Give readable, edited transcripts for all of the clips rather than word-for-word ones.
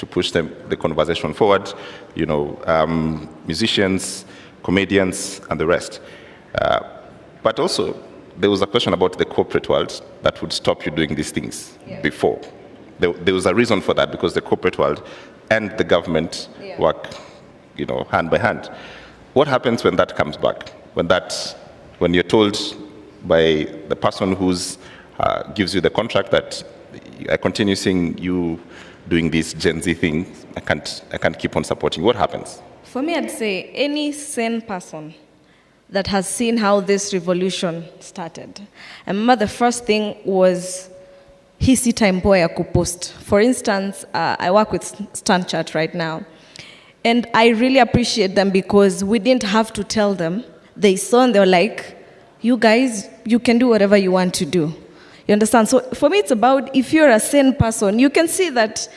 to push the conversation forward, musicians, comedians, and the rest. But also, there was a question about the corporate world that would stop you doing these things before. There was a reason for that, because the corporate world and the government work, hand by hand. What happens when that comes back? When you're told by the person who's gives you the contract that I continue seeing you doing this Gen Z thing, I can't keep on supporting. What happens? For me, I'd say any sane person that has seen how this revolution started. I remember the first thing was hisi time poa ya kupost. For instance, I work with StanChat right now, and I really appreciate them because we didn't have to tell them. They saw and they were like, you guys, you can do whatever you want to do. You understand? So for me, it's about, if you're a sane person, you can see that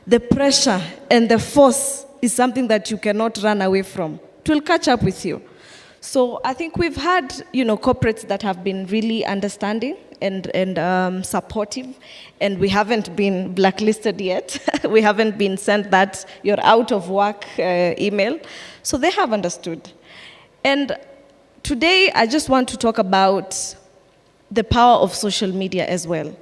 the pressure and the force is something that you cannot run away from. It will catch up with you. So I think we've had, corporates that have been really understanding and supportive, and we haven't been blacklisted yet. We haven't been sent that you're out of work email. So they have understood. And today, I just want to talk about the power of social media as well.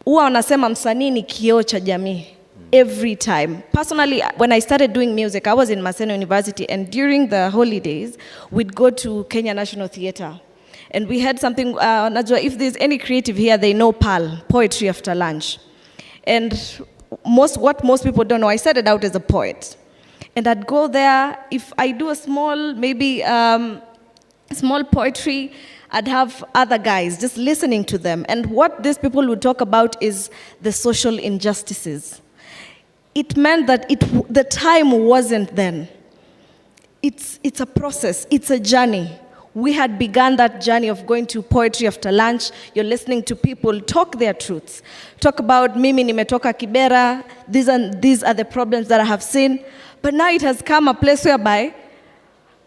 Huwa wanasema msanii ni kioo cha jamii. Every time. Personally, when I started doing music, I was in Maseno University, and during the holidays, we'd go to Kenya National Theatre. And we had something, Najwa, if there's any creative here, they know PAL, Poetry After Lunch. And what most people don't know, I started out as a poet. And I'd go there, if I do a small, maybe small poetry, I'd have other guys just listening to them. And what these people would talk about is the social injustices. It meant that the time wasn't then. It's a process, it's a journey. We had begun that journey of going to Poetry After Lunch. You're listening to people talk their truths. Talk about, mimi nimetoka Kibera, these are the problems that I have seen. But now it has come a place whereby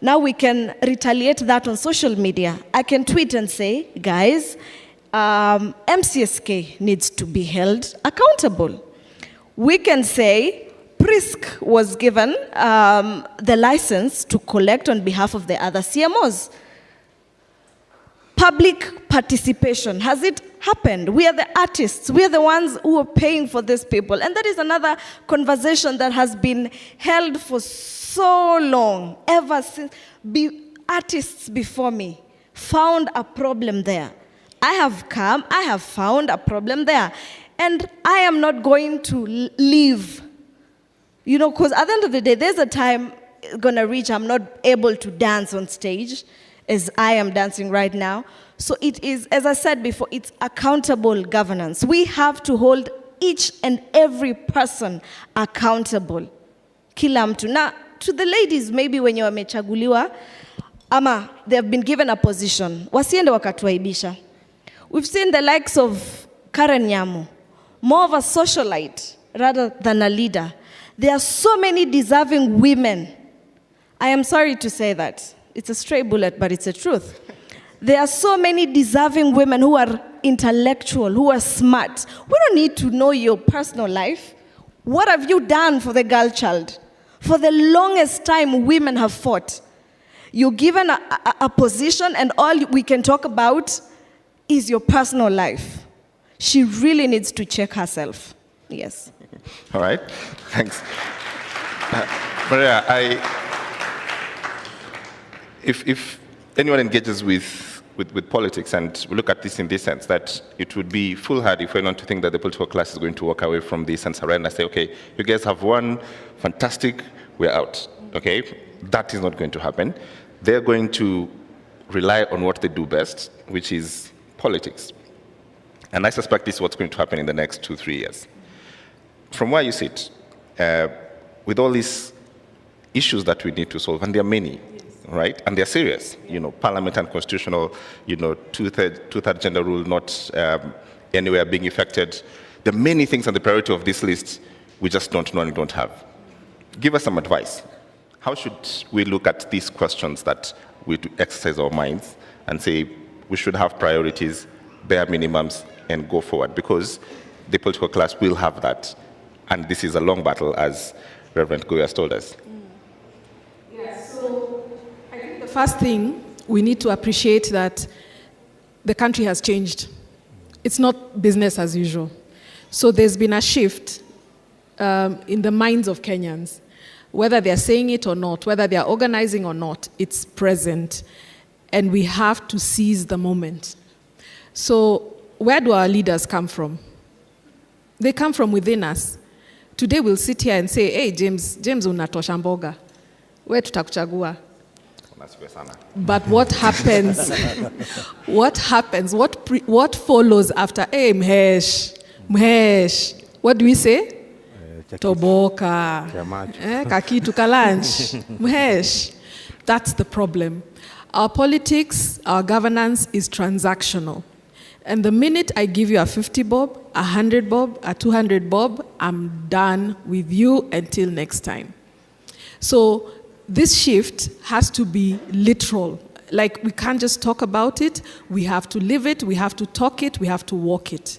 now we can retaliate that on social media. I can tweet and say, guys, MCSK needs to be held accountable. We can say, PRISC was given the license to collect on behalf of the other CMOs. Public participation, has it happened? We are the artists, we are the ones who are paying for these people. And that is another conversation that has been held for so long, ever since artists before me found a problem there. I have found a problem there. And I am not going to leave, because at the end of the day, there's a time going to reach I'm not able to dance on stage as I am dancing right now. So it is, as I said before, it's accountable governance. We have to hold each and every person accountable. Kila mtu. Now, to the ladies, maybe when you are wamechaguliwa, ama they have been given a position, wasiende wakatuaibisha. We've seen the likes of Karen Nyamu, more of a socialite rather than a leader. There are so many deserving women. I am sorry to say that. It's a stray bullet, but it's the truth. There are so many deserving women who are intellectual, who are smart. We don't need to know your personal life. What have you done for the girl child? For the longest time, women have fought. You're given a position, and all we can talk about is your personal life. She really needs to check herself. Yes. All right. Thanks. Maria, if anyone engages with politics, and we look at this in this sense, that it would be foolhardy for anyone to think that the political class is going to walk away from this and surrender and say, okay, you guys have won, fantastic, we're out. Okay? That is not going to happen. They're going to rely on what they do best, which is politics. And I suspect this is what's going to happen in the next 2-3 years. From where you sit, with all these issues that we need to solve, and there are many, right? And they're serious. Parliament and constitutional, two-third gender rule not anywhere being affected. There are many things on the priority of this list we just don't know and don't have. Give us some advice. How should we look at these questions that we exercise our minds and say we should have priorities, bare minimums, and go forward? Because the political class will have that And this is a long battle, as Reverend Guy has told us. Yeah, so I think the first thing, we need to appreciate that the country has changed. It's not business as usual. So there's been a shift in the minds of Kenyans. Whether they're saying it or not, whether they're organizing or not, it's present. And we have to seize the moment. So where do our leaders come from? They come from within us. Today we'll sit here and say, hey, James unatosha mboga. Where tutakuchagua? But what happens? What happens? What follows after? Hey, Mhesh. What do we say? Toboka. Kakitu kalanch. Mhesh. That's the problem. Our politics, our governance is transactional. And the minute I give you a 50 bob, a 100 bob, a 200 bob, I'm done with you until next time. So this shift has to be literal. Like, we can't just talk about it. We have to live it. We have to talk it. We have to walk it.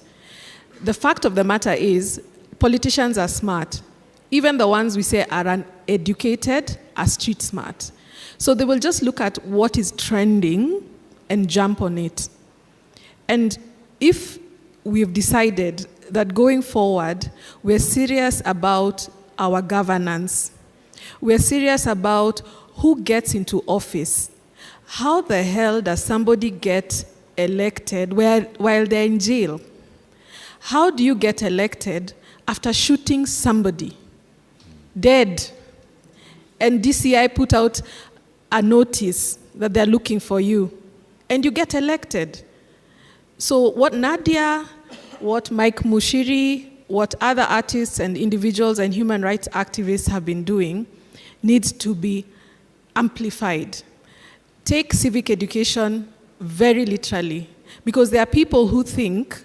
The fact of the matter is, politicians are smart. Even the ones we say are uneducated are street smart. So they will just look at what is trending and jump on it. And if we've decided that going forward, we're serious about our governance, we're serious about who gets into office, how the hell does somebody get elected while they're in jail? How do you get elected after shooting somebody dead? And DCI put out a notice that they're looking for you, and you get elected. So what Nadia, what Mike Mushiri, what other artists and individuals and human rights activists have been doing needs to be amplified. Take civic education very literally, because there are people who think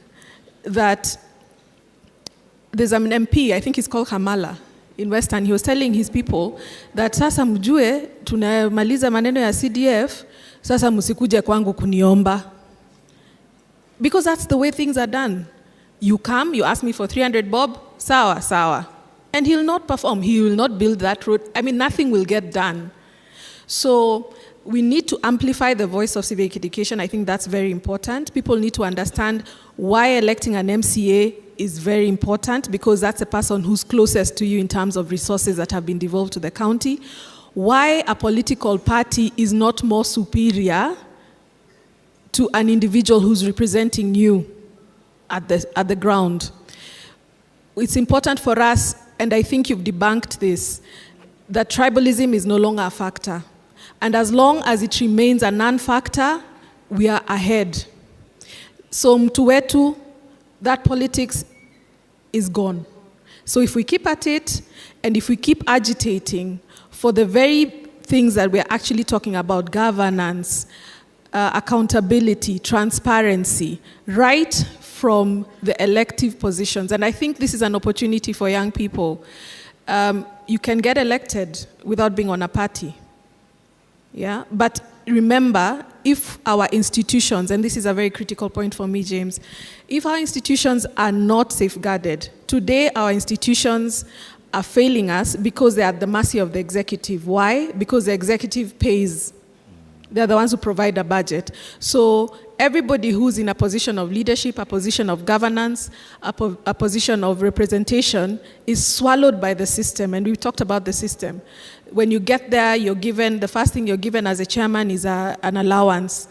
that there's an MP, I think he's called Hamala, in Western. He was telling his people that sasa mjue tunamaliza maneno ya CDF, sasa musikuje kwangu kuniomba. Because that's the way things are done. You come, you ask me for 300 bob, sawa, sawa. And he'll not perform. He will not build that road. I mean, nothing will get done. So we need to amplify the voice of civic education. I think that's very important. People need to understand why electing an MCA is very important, because that's a person who's closest to you in terms of resources that have been devolved to the county. Why a political party is not more superior to an individual who's representing you at the ground. It's important for us, and I think you've debunked this, that tribalism is no longer a factor. And as long as it remains a non-factor, we are ahead. So mtu wetu, that politics is gone. So if we keep at it, and if we keep agitating for the very things that we're actually talking about, governance, accountability, transparency, right from the elective positions. And I think this is an opportunity for young people. You can get elected without being on a party. Yeah, but remember, if our institutions, and this is a very critical point for me, James, if our institutions are not safeguarded, today our institutions are failing us because they are at the mercy of the executive. Why? Because the executive pays. They're the ones who provide a budget. So everybody who's in a position of leadership, a position of governance, a position of representation is swallowed by the system. And we talked about the system. When you get there, you're given, the first thing you're given as a chairman is an allowance,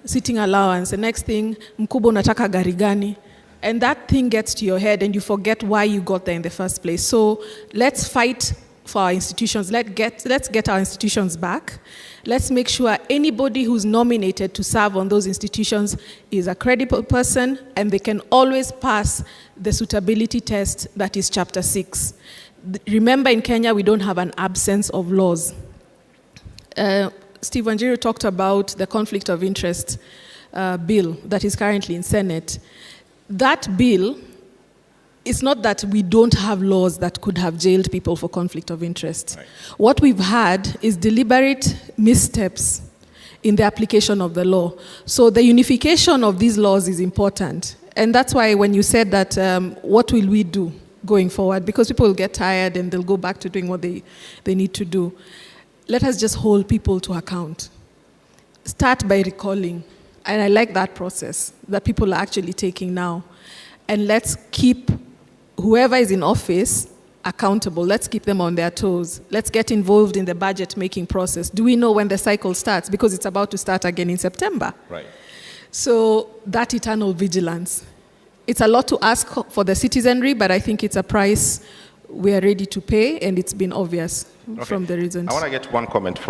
sitting allowance. The next thing, mkubwa unataka gari gani? And that thing gets to your head and you forget why you got there in the first place. So let's fight for our institutions. Let's get our institutions back. Let's make sure anybody who's nominated to serve on those institutions is a credible person, and they can always pass the suitability test that is Chapter 6. Remember, in Kenya, we don't have an absence of laws. Steve Wanjiru talked about the conflict of interest bill that is currently in Senate. That bill, it's not that we don't have laws that could have jailed people for conflict of interest. Right. What we've had is deliberate missteps in the application of the law. So the unification of these laws is important. And that's why when you said that, what will we do going forward, because people will get tired and they'll go back to doing what they need to do. Let us just hold people to account. Start by recalling. And I like that process that people are actually taking now. And let's keep whoever is in office accountable. Let's keep them on their toes. Let's get involved in the budget-making process. Do we know when the cycle starts? Because it's about to start again in September. Right. So that eternal vigilance. It's a lot to ask for the citizenry, but I think it's a price we are ready to pay, and it's been obvious from the reasons. I want to get one comment from